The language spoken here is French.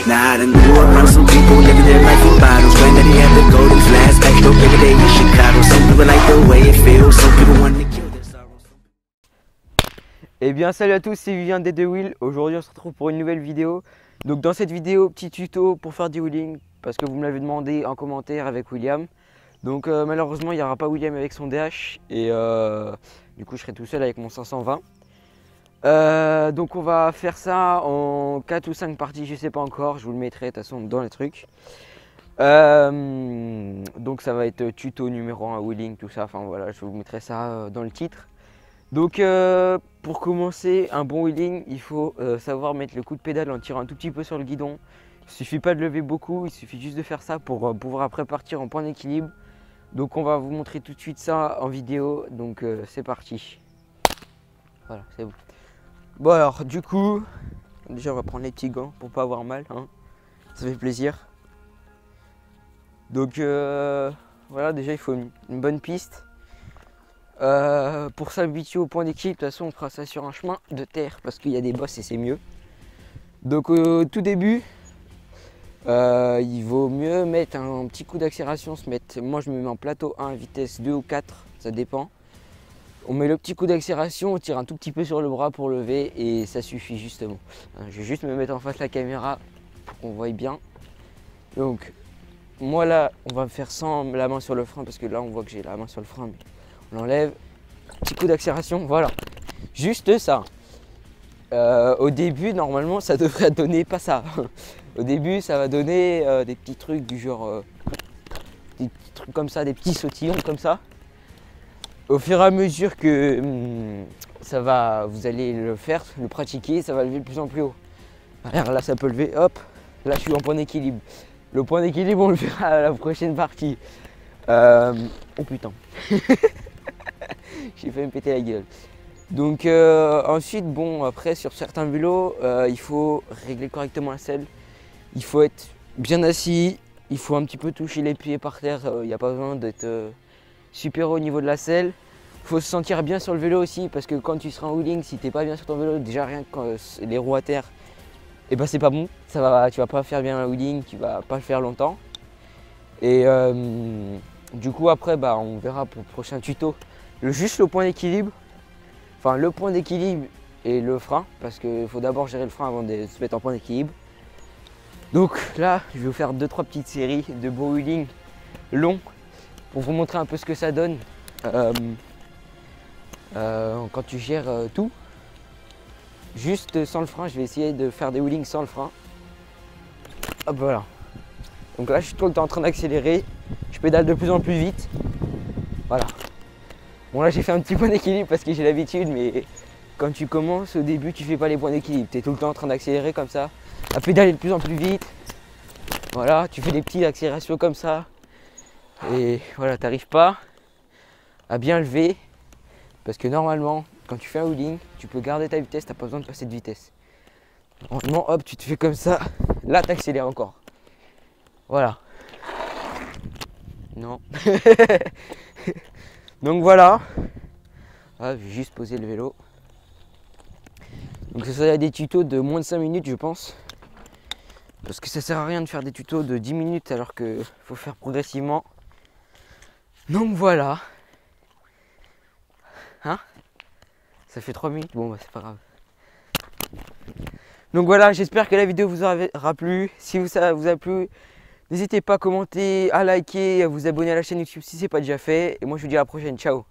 Now I done grew around some people living their life in bottles. Granddaddy had the golden flask, backstop every day in Chicago. Some people like the way it feels, some people want to kill their sorrows. Eh bien salut à tous, c'est Vivien des The Wheel. Aujourd'hui on se retrouve pour une nouvelle vidéo. Donc dans cette vidéo, petit tuto pour faire du wheeling, parce que vous me l'avez demandé en commentaire avec William. Donc malheureusement il n'y aura pas William avec son DH et du coup je serai tout seul avec mon 520. Donc on va faire ça en 4 ou 5 parties, je sais pas encore, je vous le mettrai de toute façon dans les trucs. Donc ça va être tuto numéro 1 wheeling, tout ça, enfin voilà, je vous mettrai ça dans le titre. Donc pour commencer un bon wheeling, il faut savoir mettre le coup de pédale en tirant un tout petit peu sur le guidon. Il suffit pas de lever beaucoup, il suffit juste de faire ça pour pouvoir après partir en point d'équilibre. Donc on va vous montrer tout de suite ça en vidéo, donc c'est parti. Voilà, c'est bon. Bon alors du coup, déjà on va prendre les petits gants pour pas avoir mal, hein. Ça fait plaisir. Donc voilà, déjà il faut une bonne piste. Pour s'habituer au point d'équilibre, de toute façon on fera ça sur un chemin de terre parce qu'il y a des bosses et c'est mieux. Donc au tout début, il vaut mieux mettre un petit coup d'accélération, moi je me mets en plateau 1, vitesse 2 ou 4, ça dépend. On met le petit coup d'accélération, on tire un tout petit peu sur le bras pour lever et ça suffit justement. Je vais juste me mettre en face de la caméra pour qu'on voie bien. Donc moi là, on va faire sans la main sur le frein parce que là on voit que j'ai la main sur le frein. Mais on l'enlève, petit coup d'accélération, voilà. Juste ça. Au début, normalement, ça devrait donner pas ça. Au début, ça va donner des petits trucs du genre, des petits trucs comme ça, des petits sautillons comme ça. Au fur et à mesure que vous allez le faire, le pratiquer, ça va lever de plus en plus haut. Alors là, ça peut lever, hop, là je suis en point d'équilibre. Le point d'équilibre, on le verra à la prochaine partie. Oh putain, j'ai fait me péter la gueule. Donc ensuite, bon, après sur certains vélos, il faut régler correctement la selle. Il faut être bien assis, il faut un petit peu toucher les pieds par terre, il n'y a pas besoin d'être super haut au niveau de la selle. Il faut se sentir bien sur le vélo aussi parce que quand tu seras en wheeling, si tu n'es pas bien sur ton vélo, déjà rien que les roues à terre, et ben c'est pas bon. Tu vas pas faire bien un wheeling, tu vas pas le faire longtemps. Et du coup après on verra pour le prochain tuto juste le point d'équilibre. Enfin le point d'équilibre et le frein parce qu'il faut d'abord gérer le frein avant de se mettre en point d'équilibre. Donc là je vais vous faire 2-3 petites séries de beau wheeling long pour vous montrer un peu ce que ça donne quand tu gères tout. Juste sans le frein, je vais essayer de faire des wheelings sans le frein. Hop voilà. Donc là je suis tout le temps en train d'accélérer, je pédale de plus en plus vite. Voilà. Bon là j'ai fait un petit point d'équilibre parce que j'ai l'habitude, mais quand tu commences au début tu fais pas les points d'équilibre, tu es tout le temps en train d'accélérer comme ça, à pédaler de plus en plus vite. Voilà, tu fais des petites accélérations comme ça. Et voilà, tu n'arrives pas à bien lever parce que normalement quand tu fais un wheeling, tu peux garder ta vitesse, tu n'as pas besoin de passer de vitesse. Normalement hop, tu te fais comme ça, là tu accélères encore. Voilà. Non. Donc voilà. Ah, je vais juste poser le vélo. Donc ça sera des tutos de moins de 5 minutes je pense. Parce que ça sert à rien de faire des tutos de 10 minutes alors qu'il faut faire progressivement. Donc voilà. Hein? Ça fait 3 minutes, bon bah c'est pas grave. Donc voilà, j'espère que la vidéo vous aura plu. Si ça vous a plu, n'hésitez pas à commenter, à liker, à vous abonner à la chaîne YouTube si ce n'est pas déjà fait. Et moi je vous dis à la prochaine, ciao.